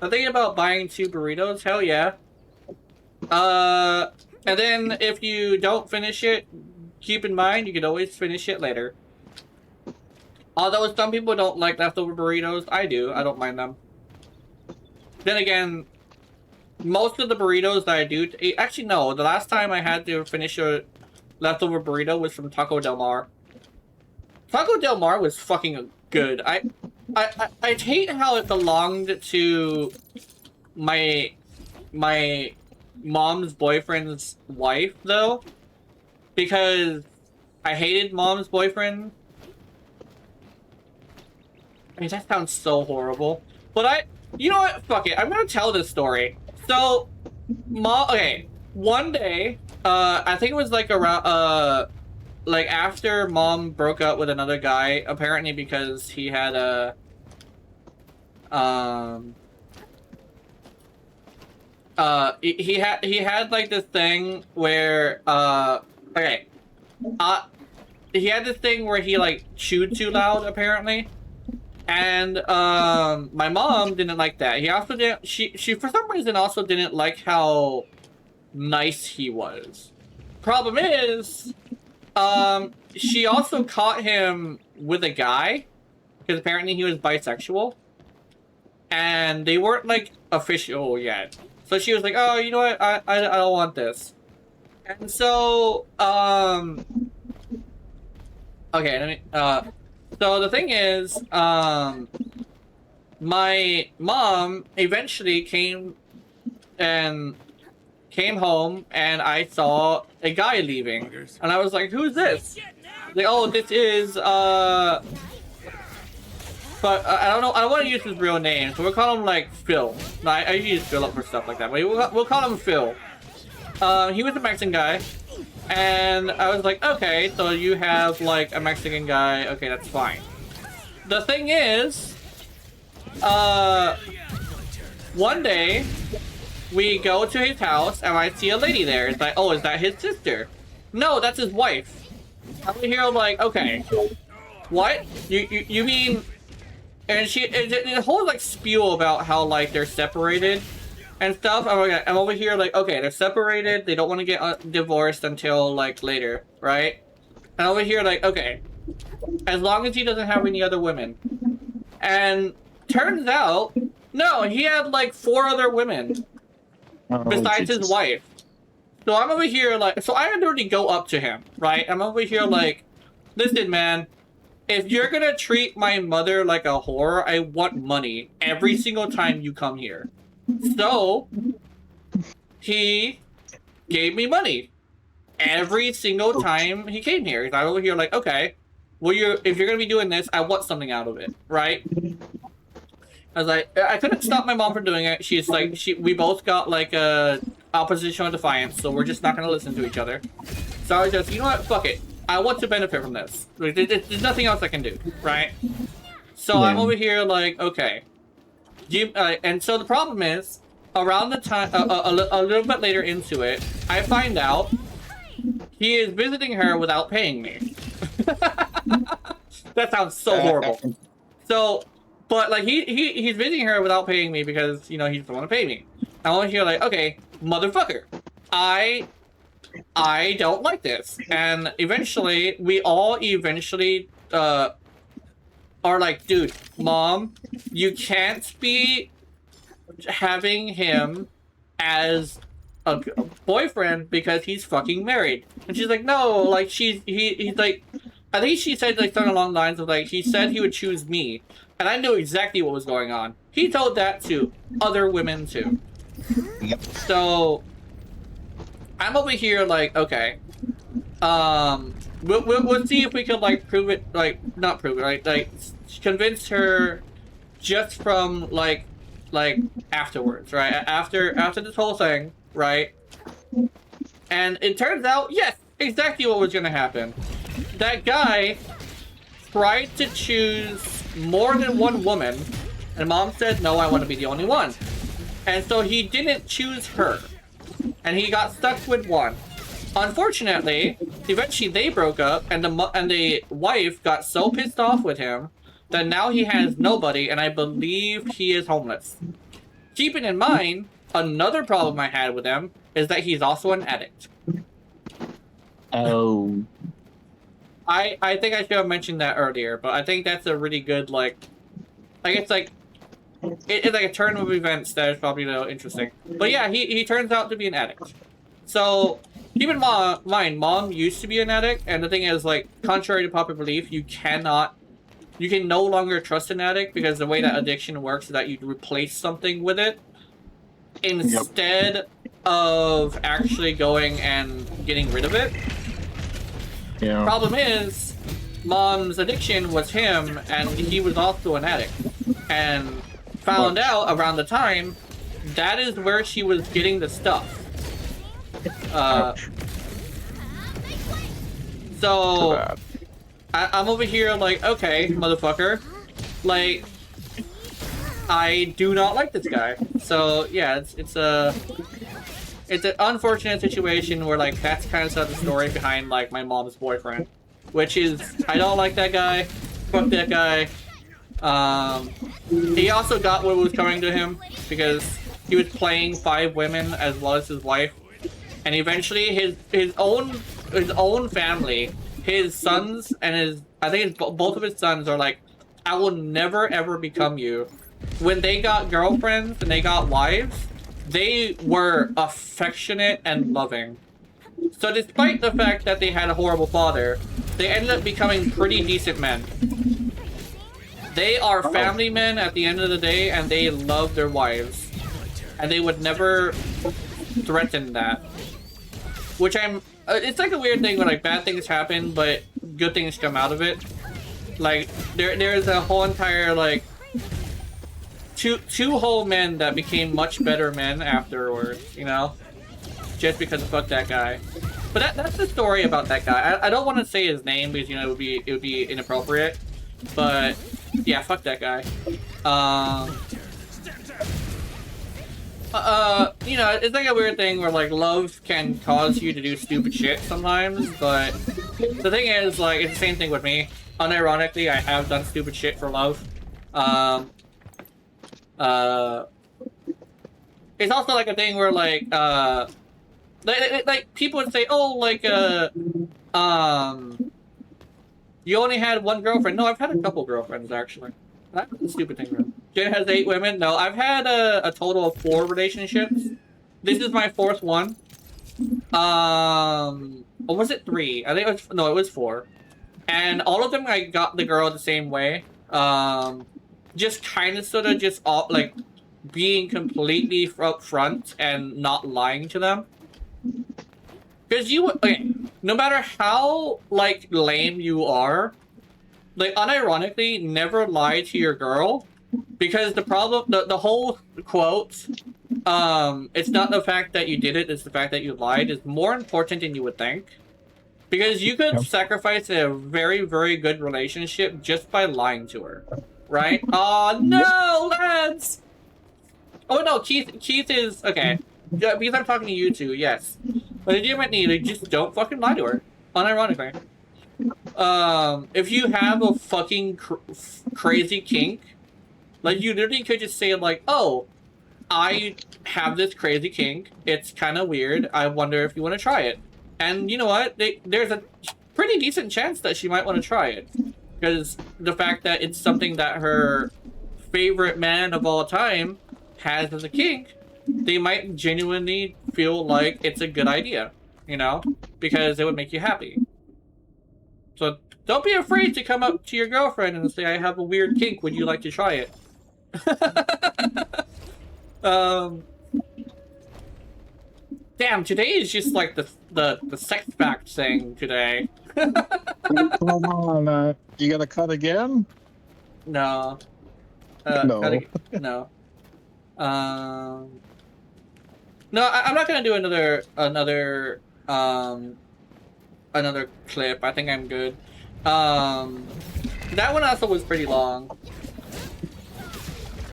I'm thinking about buying 2 burritos. Hell yeah. And then if you don't finish it, keep in mind you can always finish it later. Although some people don't like leftover burritos, I do. I don't mind them. Then again, most of the burritos that I do... Actually, no. The last time I had to finish a leftover burrito was from Taco Del Mar. Taco Del Mar was fucking good. I hate how it belonged to my mom's boyfriend's wife, though. Because I hated mom's boyfriend. I mean, that sounds so horrible. But you know what? Fuck it. I'm gonna tell this story. So, okay. One day, I think it was like around, like after mom broke up with another guy, apparently because he had a, he had like this thing where, okay. He had this thing where he like chewed too loud, apparently. And my mom didn't like that. He also didn't. She for some reason also didn't like how nice he was. Problem is, she also caught him with a guy because apparently he was bisexual, and they weren't like official yet. So she was like, "Oh, you know what? I don't want this." And so okay, let me so the thing is, my mom eventually came home, and I saw a guy leaving, and I was like, "Who's this?" Like, "Oh, this is but I don't know. I don't want to use his real name, so we'll call him like Phil. I use Phil up for stuff like that, but we'll call him Phil. He was a Mexican guy. And I was like, okay, so you have like a Mexican guy. Okay, that's fine. The thing is, one day we go to his house and I see a lady there. It's like, oh, is that his sister? No, that's his wife. I'm here like, okay, what? You mean? And the whole like spiel about how like they're separated and stuff. I'm over here like, okay, they're separated. They don't want to get divorced until like later, right? And over here like, okay, as long as he doesn't have any other women. And turns out, no, he had like 4 other women besides his wife. So I'm over here like, so I literally go up to him, right? I'm over here like, listen, man, if you're gonna treat my mother like a whore, I want money every single time you come here. So, he gave me money every single time he came here. I was over here like, okay, well, if you're gonna be doing this, I want something out of it, right? I was like, I couldn't stop my mom from doing it. She's like, we both got like a oppositional defiance, so we're just not gonna listen to each other. So I was just, you know what, fuck it. I want to benefit from this. There's nothing else I can do, right? So I'm over here like, okay. And so the problem is, around the time, a little bit later into it, I find out he is visiting her without paying me. That sounds so horrible. So, but like he's visiting her without paying me because, you know, he doesn't want to pay me. I'm over here like, okay, motherfucker, I don't like this. And eventually, we all are like, dude, mom, you can't be having him as a boyfriend because he's fucking married. And she's like, no, like he's like, I think she said like something along the lines of like, he said he would choose me. And I knew exactly what was going on. He told that to other women too. Yep. So I'm over here like, okay, we'll see if we can like prove it, like not prove it, right? Like convince her just from like afterwards, right? After this whole thing, right? And it turns out, yes, exactly what was gonna happen. That guy tried to choose more than one woman, and mom said, no, I want to be the only one. And so he didn't choose her, and he got stuck with one. Unfortunately, eventually they broke up, and the wife got so pissed off with him that now he has nobody, and I believe he is homeless. Keeping in mind, another problem I had with him is that he's also an addict. Oh. I think I should have mentioned that earlier, but I think that's a really good, like it's like, it's like a turn of events that is probably interesting. But yeah, he turns out to be an addict. So, keep in mind, Mom used to be an addict, and the thing is, like, contrary to popular belief, you can no longer trust an addict because the way that addiction works is that you replace something with it instead of actually going and getting rid of it. Yeah. Problem is, Mom's addiction was him, and he was also an addict. And found out around the time that is where she was getting the stuff. So I'm over here like, okay, motherfucker, like, I do not like this guy. So yeah, it's an unfortunate situation where, like, that's kind of the story behind, like, my mom's boyfriend, which is, I don't like that guy. Fuck that guy. He also got what was coming to him because he was playing 5 women as well as his wife, and eventually his own family, his sons and I think both of his sons are like, I will never ever become you. When they got girlfriends and they got wives, they were affectionate and loving. So despite the fact that they had a horrible father, they ended up becoming pretty decent men. They are family men at the end of the day, and they love their wives. And they would never threaten that. Which it's like a weird thing when, like, bad things happen, but good things come out of it. Like, there's a whole entire, like, two whole men that became much better men afterwards, you know? Just because of fuck that guy. But that's the story about that guy. I don't want to say his name because, you know, it would be inappropriate. But yeah, fuck that guy. You know, it's like a weird thing where, like, love can cause you to do stupid shit sometimes, but the thing is, like, it's the same thing with me. Unironically, I have done stupid shit for love. It's also like a thing where, like people would say, oh, like, you only had one girlfriend. No, I've had a couple girlfriends, actually. That's a stupid thing, man. Jen has 8 women. No, I've had a total of 4 relationships. This is my 4th one. Or was it 3? I think it was 4. And all of them, I got the girl the same way. Just kind of sort of just, like, being completely upfront and not lying to them. Because okay, no matter how, like, lame you are, like, unironically, never lie to your girl. Because the problem, the whole quote, it's not the fact that you did it, it's the fact that you lied, is more important than you would think. Because you could sacrifice a very, very good relationship just by lying to her. Right? Oh, no, lads! Oh, no, Keith is, okay. Yeah, because I'm talking to you two, yes. But if you might need, like, just don't fucking lie to her. Unironically. If you have a fucking crazy kink, like, you literally could just say, like, oh, I have this crazy kink. It's kind of weird. I wonder if you want to try it. And you know what? There's a pretty decent chance that she might want to try it. Because the fact that it's something that her favorite man of all time has as a kink, they might genuinely feel like it's a good idea, you know? Because it would make you happy. So don't be afraid to come up to your girlfriend and say, I have a weird kink, would you like to try it? Damn, today is just like the sex fact thing today. Come on, you gonna cut again? No. No. No. No, I'm not gonna do another clip. I think I'm good. That one also was pretty long.